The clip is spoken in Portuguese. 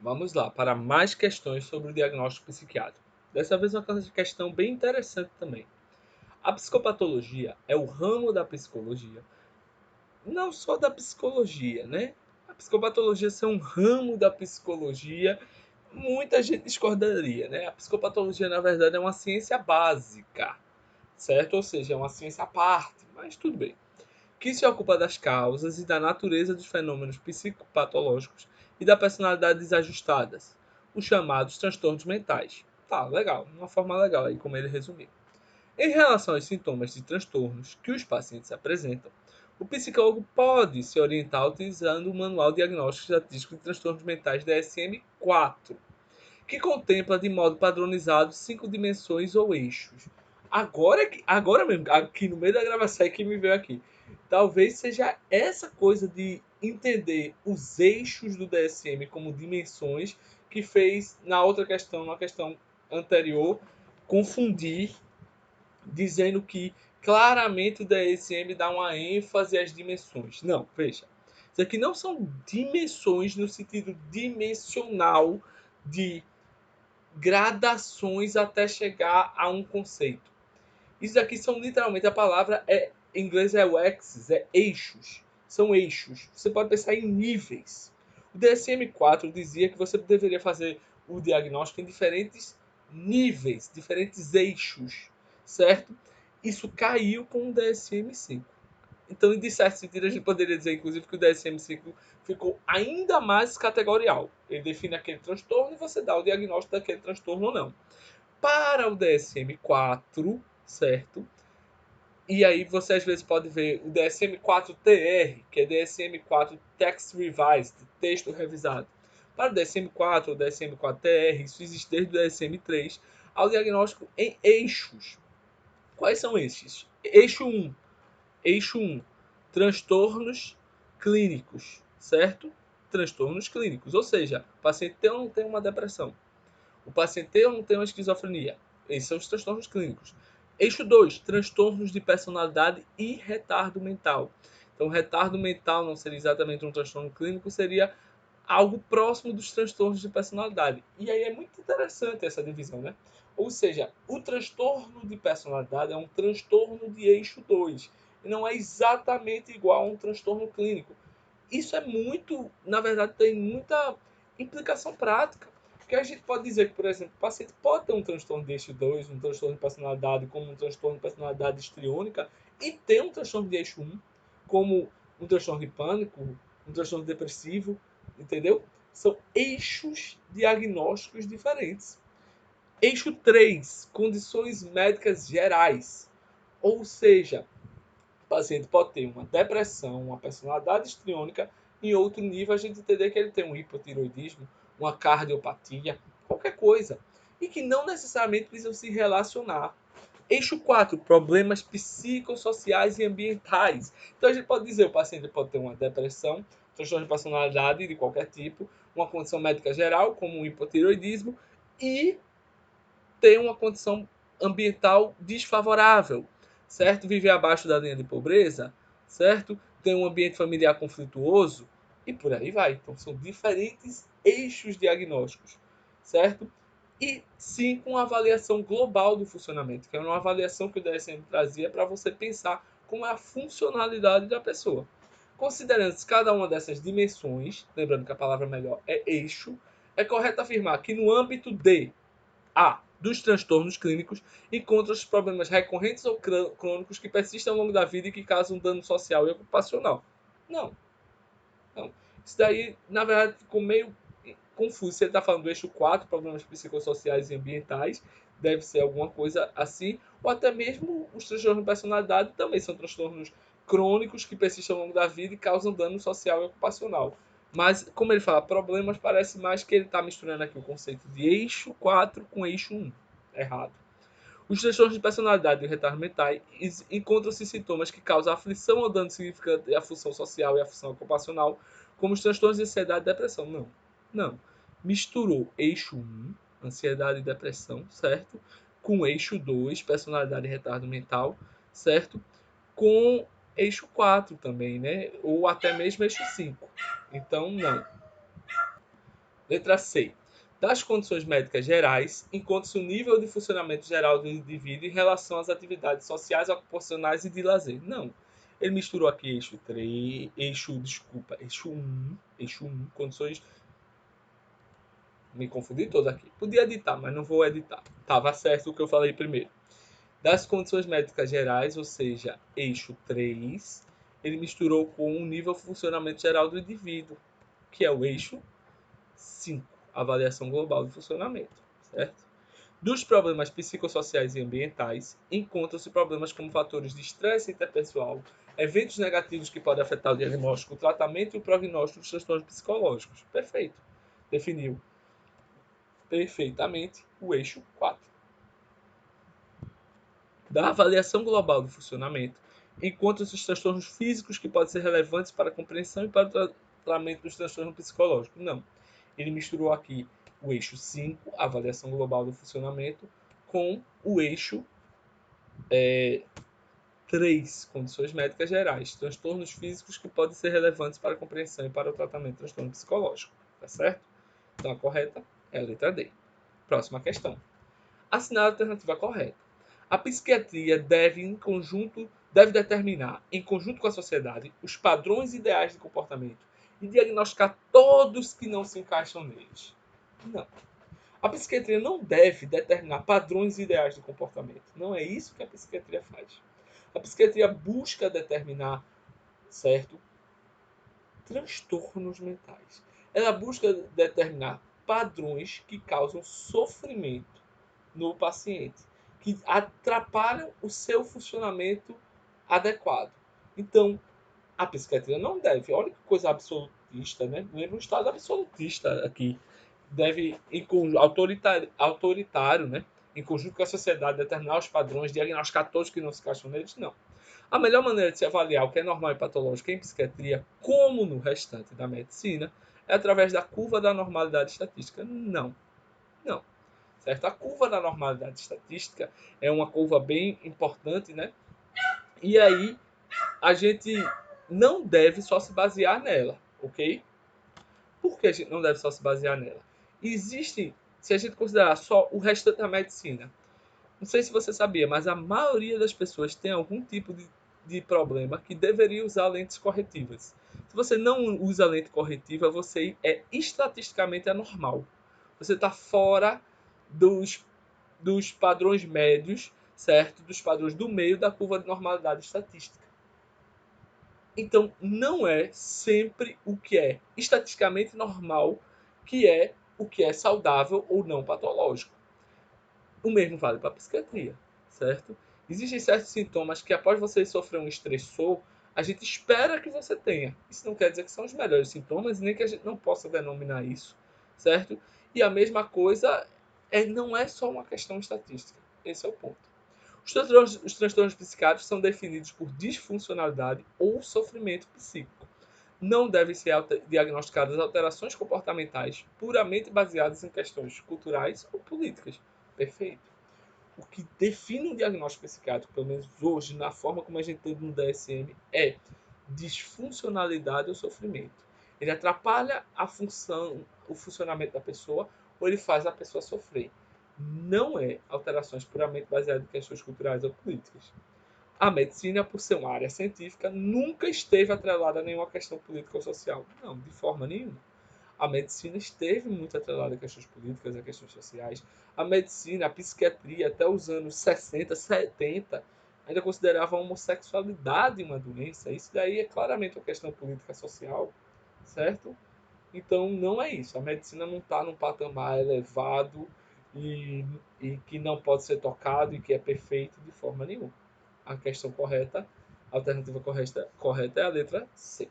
Vamos lá para mais questões sobre o diagnóstico psiquiátrico. Dessa vez uma questão bem interessante também. A psicopatologia é o ramo da psicologia, não só da psicologia, né? A psicopatologia ser um ramo da psicologia, muita gente discordaria, né? A psicopatologia, na verdade, é uma ciência básica, certo? Ou seja, é uma ciência à parte, mas tudo bem. Que se ocupa das causas e da natureza dos fenômenos psicopatológicos e da personalidade desajustadas, os chamados transtornos mentais. Tá, legal, uma forma legal aí como ele resumiu. Em relação aos sintomas de transtornos que os pacientes apresentam, o psicólogo pode se orientar utilizando o Manual Diagnóstico e Estatístico de Transtornos Mentais DSM-4, que contempla de modo padronizado 5 dimensões ou eixos. Agora mesmo, aqui no meio da gravação é que me veio aqui. Talvez seja essa coisa de entender os eixos do DSM como dimensões que fez na outra questão, na questão anterior, confundir, dizendo que claramente o DSM dá uma ênfase às dimensões. Não, veja. Isso aqui não são dimensões no sentido dimensional de gradações até chegar a um conceito. Isso aqui são literalmente, a palavra em inglês é axis, é eixos. São eixos. Você pode pensar em níveis. O DSM-4 dizia que você deveria fazer o diagnóstico em diferentes níveis, diferentes eixos, certo? Isso caiu com o DSM-5. Então, de certo sentido, a gente poderia dizer, inclusive, que o DSM-5 ficou ainda mais categorial. Ele define aquele transtorno e você dá o diagnóstico daquele transtorno ou não. Para o DSM-4, certo? E aí você às vezes pode ver o DSM-4-TR, que é DSM-4 Text Revised, texto revisado. Para o DSM-4 ou DSM-4-TR, isso existe desde o DSM-3, ao diagnóstico em eixos. Quais são esses? Eixo 1, transtornos clínicos, certo? Transtornos clínicos, ou seja, o paciente tem ou não tem uma depressão, o paciente tem ou não tem uma esquizofrenia. Esses são os transtornos clínicos. Eixo 2, transtornos de personalidade e retardo mental. Então, retardo mental não seria exatamente um transtorno clínico, seria algo próximo dos transtornos de personalidade. E aí é muito interessante essa divisão, né? Ou seja, o transtorno de personalidade é um transtorno de eixo 2 e não é exatamente igual a um transtorno clínico. Isso é muito, na verdade, tem muita implicação prática. Porque a gente pode dizer que, por exemplo, o paciente pode ter um transtorno de eixo 2, um transtorno de personalidade, como um transtorno de personalidade histriônica, e ter um transtorno de eixo 1, como um transtorno de pânico, um transtorno depressivo, entendeu? São eixos diagnósticos diferentes. Eixo 3, condições médicas gerais. Ou seja, o paciente pode ter uma depressão, uma personalidade histriônica, em outro nível a gente entender que ele tem um hipotiroidismo, uma cardiopatia, qualquer coisa. E que não necessariamente precisam se relacionar. Eixo 4, problemas psicossociais e ambientais. Então a gente pode dizer que o paciente pode ter uma depressão, transtorno de personalidade de qualquer tipo, uma condição médica geral, como um hipotiroidismo, e ter uma condição ambiental desfavorável, certo? Viver abaixo da linha de pobreza, certo? Ter um ambiente familiar conflituoso e por aí vai. Então são diferentes eixos diagnósticos, certo? E sim com uma avaliação global do funcionamento, que é uma avaliação que o DSM trazia para você pensar como é a funcionalidade da pessoa. Considerando cada uma dessas dimensões, lembrando que a palavra melhor é eixo, é correto afirmar que no âmbito de A, dos transtornos clínicos, encontra os problemas recorrentes ou crônicos que persistem ao longo da vida e que causam dano social e ocupacional. Não, não. Isso daí, na verdade, ficou meio confuso. Você está falando do eixo 4, problemas psicossociais e ambientais, deve ser alguma coisa assim, ou até mesmo os transtornos de personalidade também são transtornos crônicos que persistem ao longo da vida e causam dano social e ocupacional. Mas, como ele fala, problemas, parece mais que ele está misturando aqui o conceito de eixo 4 com eixo 1. Errado. Os transtornos de personalidade e o retardo mental encontram-se sintomas que causam aflição ou dano significante à função social e à função ocupacional, como os transtornos de ansiedade e depressão. Não, não. Misturou eixo 1, ansiedade e depressão, certo? Com eixo 2, personalidade e retardo mental, certo? Com eixo 4 também, né? Ou até mesmo eixo 5. Então, não. Letra C. Das condições médicas gerais, encontra-se o nível de funcionamento geral do indivíduo em relação às atividades sociais, ocupacionais e de lazer. Não. Ele misturou aqui eixo 3, eixo 1, condições. Me confundi todo aqui. Podia editar, mas não vou editar. Tava certo o que eu falei primeiro. Das condições médicas gerais, ou seja, eixo 3, ele misturou com o nível de funcionamento geral do indivíduo, que é o eixo 5, avaliação global do funcionamento, certo? Dos problemas psicossociais e ambientais, encontram-se problemas como fatores de estresse interpessoal, eventos negativos que podem afetar o diagnóstico, o tratamento e o prognóstico dos transtornos psicológicos. Perfeito. Definiu perfeitamente o eixo 4. Da avaliação global do funcionamento, encontram-se os transtornos físicos que podem ser relevantes para a compreensão e para o tratamento dos transtornos psicológicos. Não. Ele misturou aqui o eixo 5, avaliação global do funcionamento, com o eixo 3, condições médicas gerais, transtornos físicos que podem ser relevantes para a compreensão e para o tratamento do transtorno psicológico. Tá certo? Então a correta é a letra D. Próxima questão. Assinale a alternativa correta. A psiquiatria deve determinar, em conjunto com a sociedade, os padrões ideais de comportamento e diagnosticar todos que não se encaixam neles. Não. A psiquiatria não deve determinar padrões ideais de comportamento. Não é isso que a psiquiatria faz. A psiquiatria busca determinar, certo, transtornos mentais. Ela busca determinar padrões que causam sofrimento no paciente, que atrapalham o seu funcionamento adequado. Então, a psiquiatria não deve, olha que coisa absolutista, né? Lembra um estado absolutista aqui. Deve, autoritário, né? Em conjunto com a sociedade, determinar os padrões, diagnosticar todos que não se encaixam neles, não. A melhor maneira de se avaliar o que é normal e patológico em psiquiatria, como no restante da medicina, é através da curva da normalidade estatística. Não. Não. Certo? A curva da normalidade estatística é uma curva bem importante, né? E aí a gente não deve só se basear nela, ok? Por que a gente não deve só se basear nela? Existe, se a gente considerar só o restante da medicina, não sei se você sabia, mas a maioria das pessoas tem algum tipo de problema que deveria usar lentes corretivas. Se você não usa lente corretiva, você é estatisticamente anormal. Você está fora dos, dos padrões médios, certo? Dos padrões do meio da curva de normalidade estatística. Então, não é sempre o que é estatisticamente normal que é o que é saudável ou não patológico. O mesmo vale para a psiquiatria, certo? Existem certos sintomas que, após você sofrer um estressor, a gente espera que você tenha. Isso não quer dizer que são os melhores sintomas, nem que a gente não possa denominar isso, certo? E a mesma coisa não é só uma questão estatística. Esse é o ponto. Os transtornos psiquiátricos são definidos por disfuncionalidade ou sofrimento psíquico. Não devem ser diagnosticadas alterações comportamentais puramente baseadas em questões culturais ou políticas. Perfeito. O que define um diagnóstico psiquiátrico, pelo menos hoje, na forma como a gente tem no DSM, é disfuncionalidade ou sofrimento. Ele atrapalha a função, o funcionamento da pessoa, ou ele faz a pessoa sofrer. Não é alterações puramente baseadas em questões culturais ou políticas. A medicina, por ser uma área científica, nunca esteve atrelada a nenhuma questão política ou social. Não, de forma nenhuma. A medicina esteve muito atrelada a questões políticas, a questões sociais. A medicina, a psiquiatria, até os anos 60, 70, ainda considerava a homossexualidade uma doença. Isso daí é claramente uma questão política social, certo? Então, não é isso. A medicina não está num patamar elevado e, e que não pode ser tocado e que é perfeito de forma nenhuma. A questão correta, a alternativa correta é a letra C.